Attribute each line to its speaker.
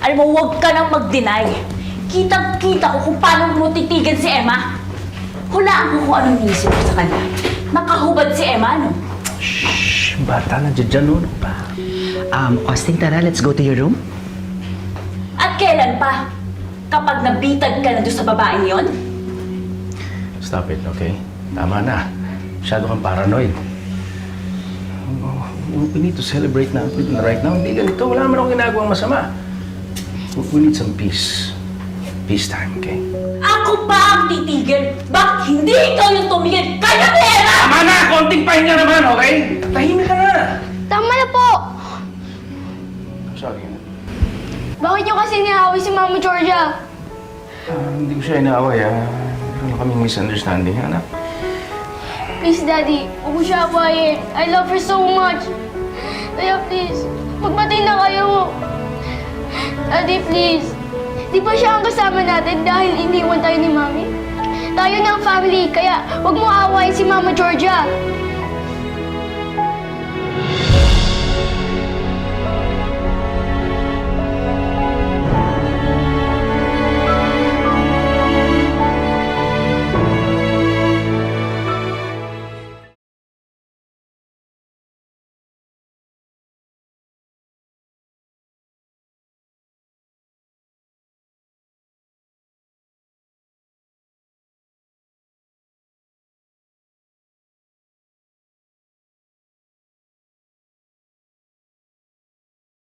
Speaker 1: Alam mo, huwag ka nang mag-deny. Kitang-kita ko kung paano mo titigan si Emma. Hulaan ko kung anong iisip mo sa kanya. Nakahubad si Emma, no?
Speaker 2: Shh! Bata, nandiyan dyan, no? Pa.
Speaker 3: Austin, tara, let's go to your room.
Speaker 1: At kailan pa? Kapag nabitag ka na doon sa babaeng yon?
Speaker 2: Stop it, okay? Tama na. Masyado kang paranoid. We need to celebrate na right now. Hindi ganito. Wala naman akong ginagawang masama. We need some peace. Peace time, okay?
Speaker 1: Ako pa ang titigil! Bakit hindi ikaw yung tumigil? Kaya ni Emma!
Speaker 2: Tama na! Konting pahinga naman, okay? Tahimik ka na!
Speaker 4: Tama na po!
Speaker 2: Sorry.
Speaker 4: Bakit niyo kasi niaway si Mama Georgia?
Speaker 2: Hindi ko siya inaaway, Meron kaming misunderstanding, anak.
Speaker 4: Please, Daddy, huwag mo siya awayin. I love her so much. Kaya please, magpatay na kayo. Daddy, please. Di ba siya ang kasama natin dahil iniwan tayo ni Mami? Tayo na ang family, kaya huwag mo awayin si Mama Georgia.